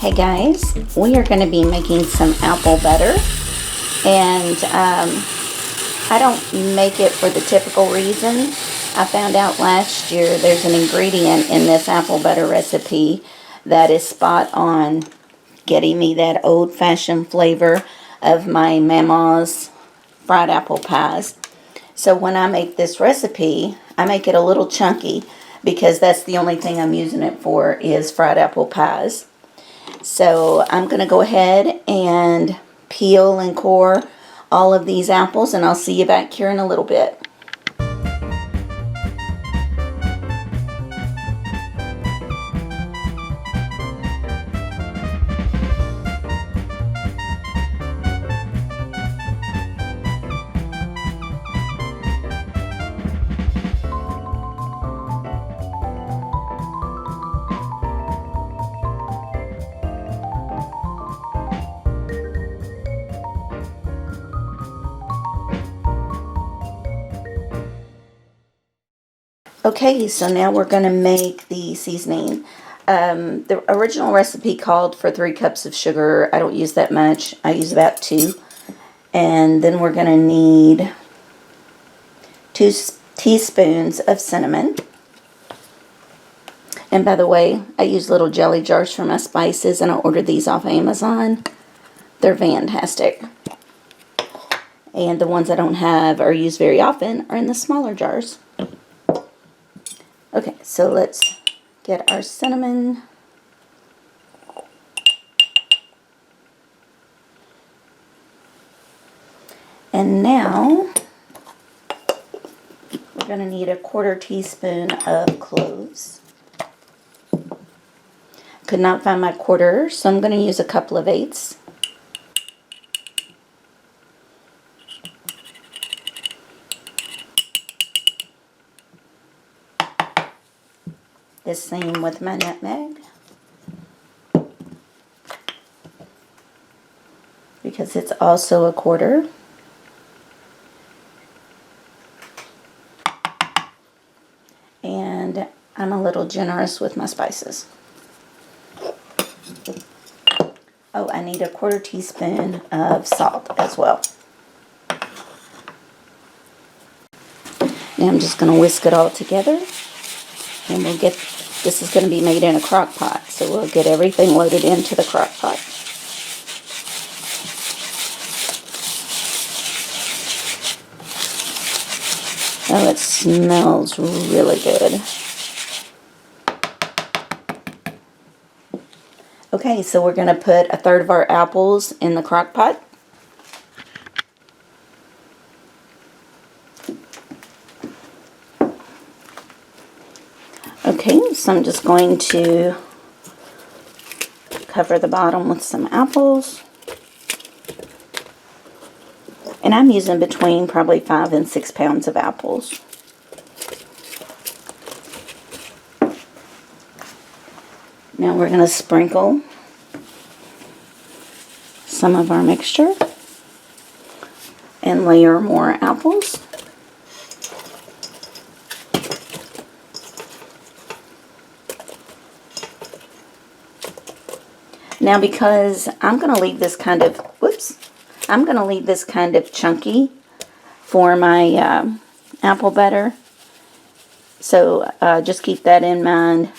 Hey guys, we are going to be making some apple butter, and I don't make it for the typical reason. I found out last year there's an ingredient in this apple butter recipe that is spot on getting me that old-fashioned flavor of my mama's fried apple pies. So when I make this recipe, I make it a little chunky because that's the only thing I'm using it for is fried apple pies. So I'm going to go ahead and peel and core all of these apples, and I'll see you back here in a little bit. Okay, so now we're going to make the seasoning. The original recipe called for 3 cups of sugar. I don't use that much. I use about 2. And then we're going to need 2 teaspoons of cinnamon. And by the way, I use little jelly jars for my spices, and I ordered these off Amazon. They're fantastic. And the ones I don't have or use very often are in the smaller jars. Okay, so let's get our cinnamon. And now we're going to need a 1/4 teaspoon of cloves. Could not find my quarter, so I'm going to use a couple of 1/8. The same with my nutmeg, because it's also a 1/4. And I'm a little generous with my spices. Oh, I need a 1/4 teaspoon of salt as well. Now I'm just going to whisk it all together, and we'll get, this is going to be made in a crock pot, so we'll get everything loaded into the crock pot. Oh, it smells really good. Okay, so we're going to put 1/3 of our apples in the crock pot. Okay, so I'm just going to cover the bottom with some apples. And I'm using between probably 5 and 6 pounds of apples. Now we're going to sprinkle some of our mixture and layer more apples. Now because I'm going to leave this kind of, I'm going to leave this kind of chunky for my apple butter. So just keep that in mind.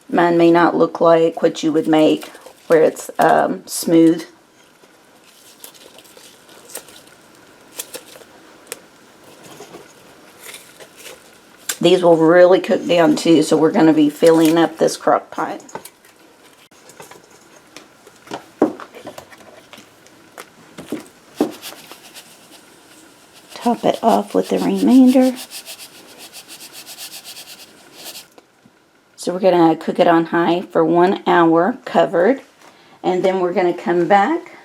Mine may not look like what you would make where it's smooth. These will really cook down too, so we're going to be filling up this crock pot. Top it off with the remainder. So we're going to cook it on high for 1 hour covered, and then we're going to come back.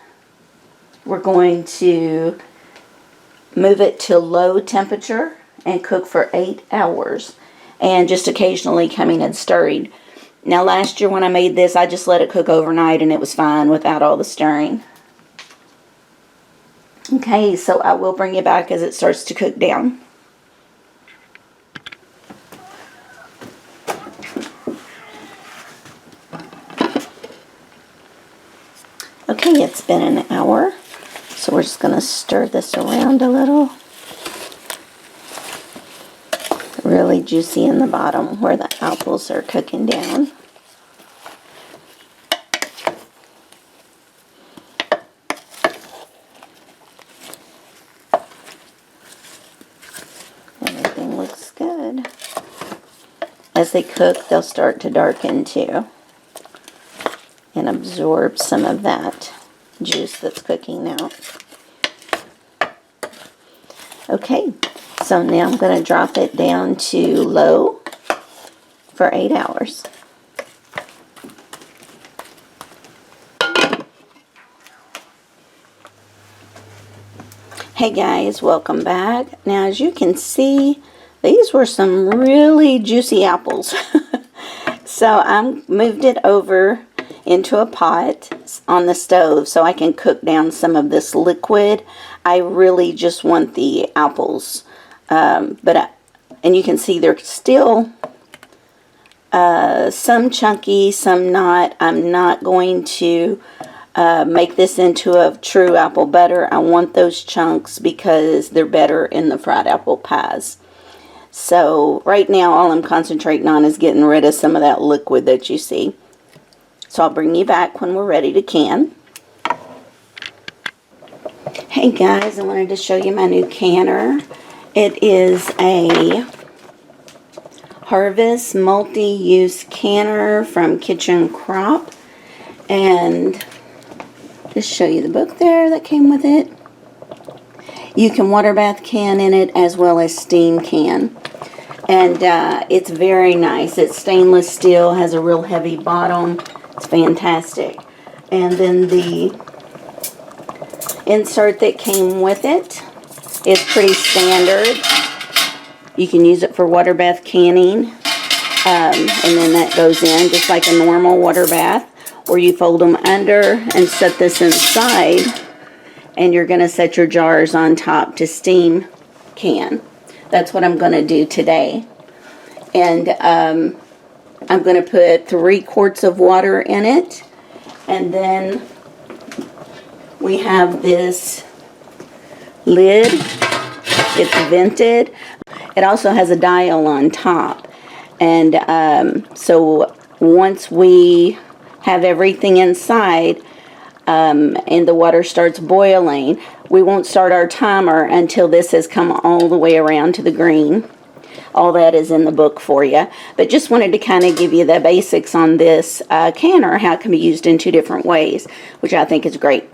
We're going to move it to low temperature and cook for 8 hours, and just occasionally coming and stirring. Now last year when I made this, I just let it cook overnight and it was fine without all the stirring. Okay, so I will bring you back as it starts to cook down. been an hour. So we're just going to stir this around a little. Really juicy in the bottom where the apples are cooking down. Everything looks good. As they cook, they'll start to darken too and absorb some of that juice that's cooking now. Okay, so now I'm going to drop it down to low for 8 hours. Hey guys, welcome back. Now as you can see, these were some really juicy apples. So I moved it over into a pot on the stove so I can cook down some of this liquid. I really just want the apples, and you can see they're still some chunky, some not. I'm not going to make this into a true apple butter. I want those chunks because they're better in the fried apple pies. So right now all I'm concentrating on is getting rid of some of that liquid that you see. So I'll bring you back when we're ready to can. Hey guys, I wanted to show you my new canner. It is a Harvest multi-use canner from Kitchen Crop. And just show you the book there that came with it. You can water bath can in it as well as steam can. And it's very nice. It's stainless steel, has a real heavy bottom. It's fantastic. And then the insert that came with it is pretty standard. You can use it for water bath canning. And then that goes in just like a normal water bath. Or you fold them under and set this inside. And you're going to set your jars on top to steam can. That's what I'm going to do today. And I'm going to put 3 quarts of water in it. And then we have this lid. It's vented. It also has a dial on top. And so once we have everything inside and the water starts boiling, we won't start our timer until this has come all the way around to the green. All that is in the book for you. But just wanted to kind of give you the basics on this canner, how it can be used in 2 different ways, which I think is great.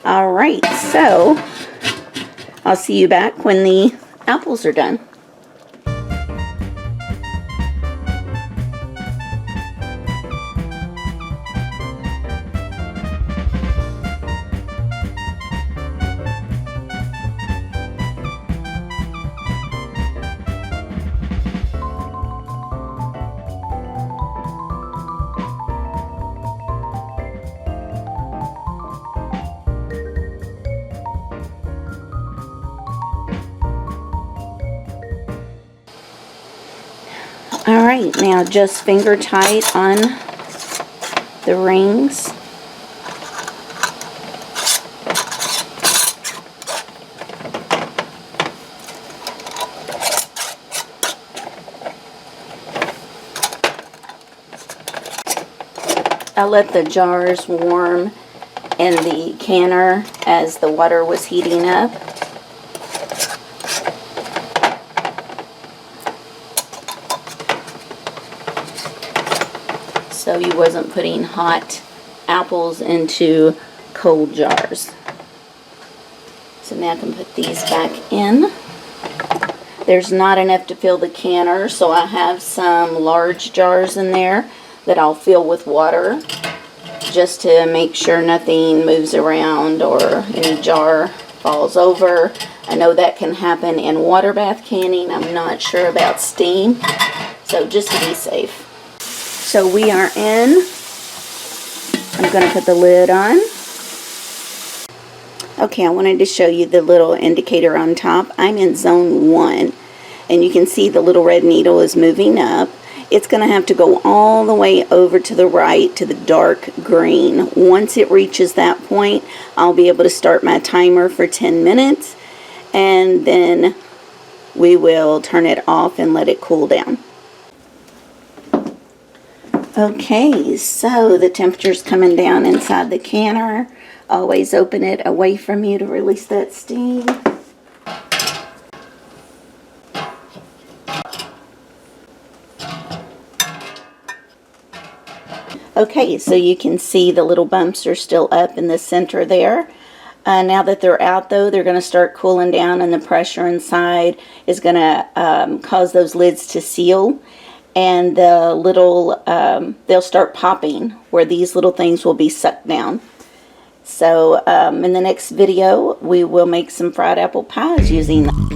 Alright, so I'll see you back when the apples are done. Alright, now just finger tight on the rings. I let the jars warm in the canner as the water was heating up. So you wasn't putting hot apples into cold jars. So now I can put these back in. There's not enough to fill the canner, so I have some large jars in there that I'll fill with water just to make sure nothing moves around or any jar falls over. I know that can happen in water bath canning. I'm not sure about steam, so just to be safe. So we are in. I'm going to put the lid on. Okay, I wanted to show you the little indicator on top. I'm in zone 1, and you can see the little red needle is moving up. it's going to have to go all the way over to the right to the dark green. Once it reaches that point, I'll be able to start my timer for 10 minutes, and then we will turn it off and let it cool down. Okay, so the temperature's coming down inside the canner. Always open it away from you to release that steam. Okay, so you can see the little bumps are still up in the center there. Now that they're out, though, they're going to start cooling down, and the pressure inside is going to cause those lids to seal, and the little they'll start popping where these little things will be sucked down. So in the next video, we will make some fried apple pies using them.